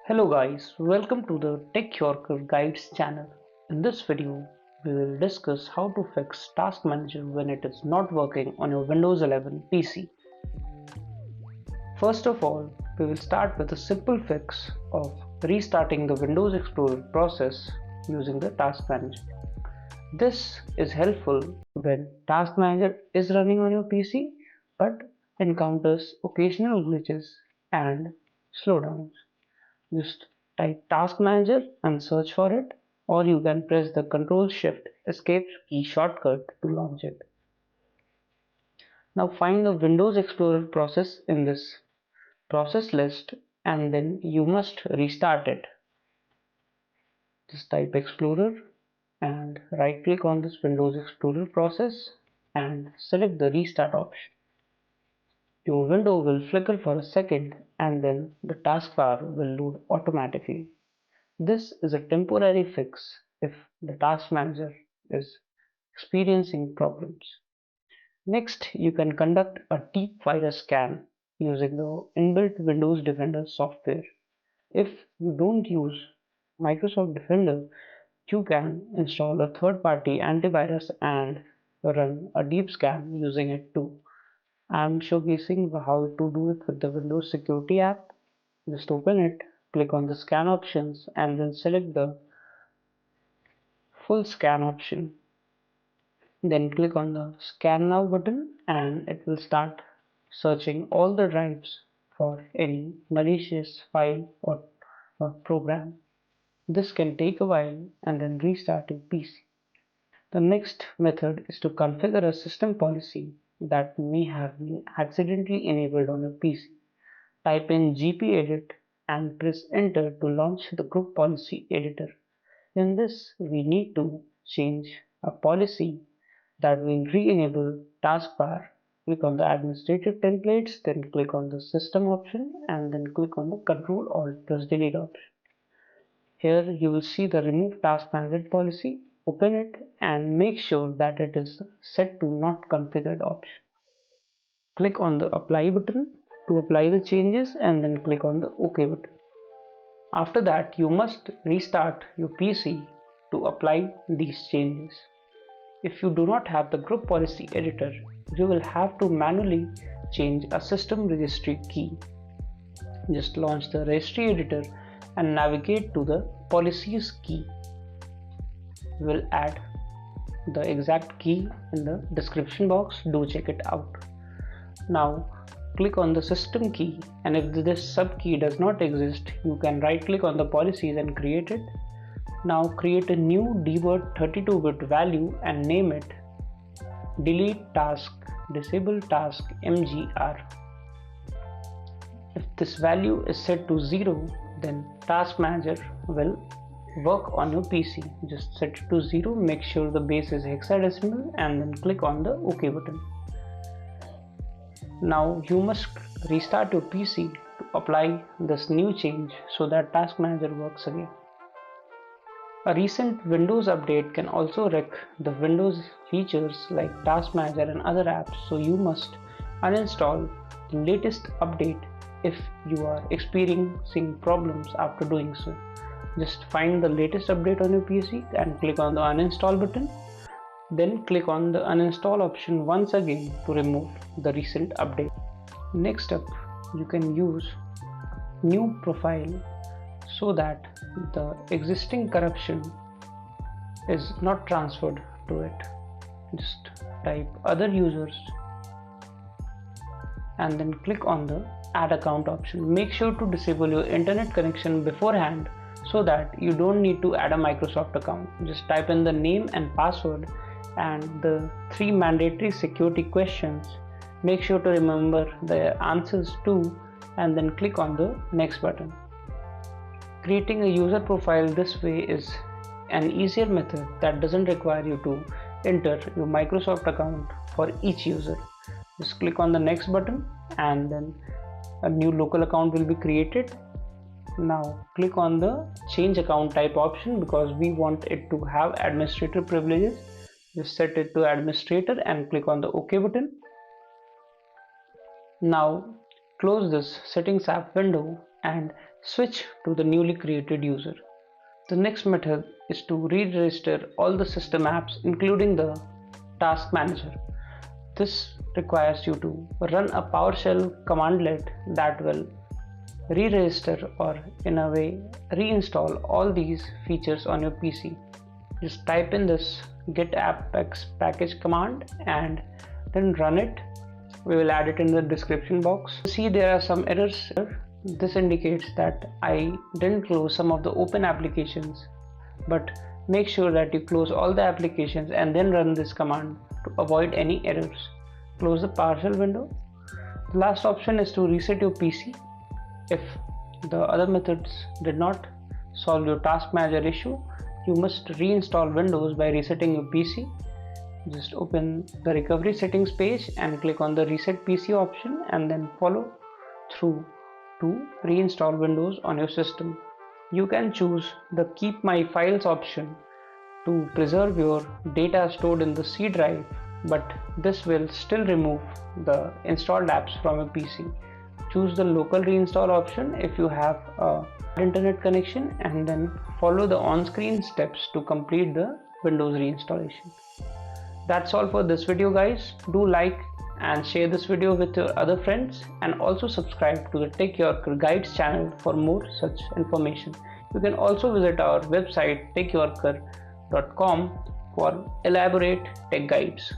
Hello guys, welcome to the Tech Yorker Guides channel. In this video, we will discuss how to fix Task Manager when it is not working on your Windows 11 PC. First of all, we will start with a simple fix of restarting the Windows Explorer process using the Task Manager. This is helpful when Task Manager is running on your PC but encounters occasional glitches and slowdowns. Just type Task Manager and search for it, or you can press the Ctrl Shift Escape key shortcut to launch it. Now find the Windows Explorer process in this process list and then you must restart it. Just type Explorer and right click on this Windows Explorer process and select the restart option. Your window will flicker for a second and then the taskbar will load automatically. This is a temporary fix if the task manager is experiencing problems. Next, you can conduct a deep virus scan using the inbuilt Windows Defender software. If you don't use Microsoft Defender, you can install a third-party antivirus and run a deep scan using it too. I'm showcasing how to do it with the Windows Security app. Just open it, click on the scan options and then select the full scan option. Then click on the scan now button and it will start searching all the drives for any malicious file or program. This can take a while and then restart your PC. The next method is to configure a system policy that may have been accidentally enabled on your PC. Type in gpedit and press enter to launch the group policy editor. In this, we need to change a policy that will re-enable taskbar. Click on the administrative templates, then click on the system option and then click on the Ctrl Alt plus delete option. Here you will see the remove task manager policy. Open it and make sure that it is set to not configured option. Click on the apply button to apply the changes and then click on the OK button. After that, you must restart your PC to apply these changes. If you do not have the group policy editor, you will have to manually change a system registry key. Just launch the registry editor and navigate to the policies key. We will add the exact key in the description box. Do check it out. Now click on the system key, and if this sub key does not exist, you can right click on the policies and create it. Now create a new debug 32-bit value and name it delete task disable task mgr. If this value is set to 0, then task manager will work on your PC. Just set it to 0, make sure the base is hexadecimal and then click on the OK button. Now you must restart your PC to apply this new change so that task manager works again. A recent Windows update can also wreck the Windows features like Task Manager and other apps, so you must uninstall the latest update if you are experiencing problems after doing so. Just find the latest update on your PC and click on the uninstall button. Then click on the uninstall option once again to remove the recent update. Next up, you can use new profile so that the existing corruption is not transferred to it. Just type other users and then click on the add account option. Make sure to disable your internet connection beforehand so that you don't need to add a Microsoft account. Just type in the name and password and the 3 mandatory security questions. Make sure to remember the answers too and then click on the next button. Creating a user profile this way is an easier method that doesn't require you to enter your Microsoft account for each user. Just click on the next button and then a new local account will be created. Now click on the change account type option because we want it to have administrator privileges. Just set it to administrator and click on the OK button. Now close this settings app window and switch to the newly created user. The next method is to re-register all the system apps including the task manager. This requires you to run a PowerShell commandlet that will re-register or in a way reinstall all these features on your PC. Just type in this Get-AppXPackage command and then run it. We will add it in the description box. See, there are some errors here. This indicates that I didn't close some of the open applications, but make sure that you close all the applications and then run this command to avoid any errors. Close the PowerShell window. The last option is to reset your PC. If the other methods did not solve your task manager issue, you must reinstall Windows by resetting your PC. Just open the recovery settings page and click on the reset PC option and then follow through to reinstall Windows on your system. You can choose the keep my files option to preserve your data stored in the C drive, but this will still remove the installed apps from your PC. Choose the local reinstall option if you have a internet connection and then follow the on-screen steps to complete the Windows reinstallation. That's all for this video, guys. Do like and share this video with your other friends, and also subscribe to the Tech Yorker Guides channel for more such information. You can also visit our website techyorker.com for elaborate tech guides.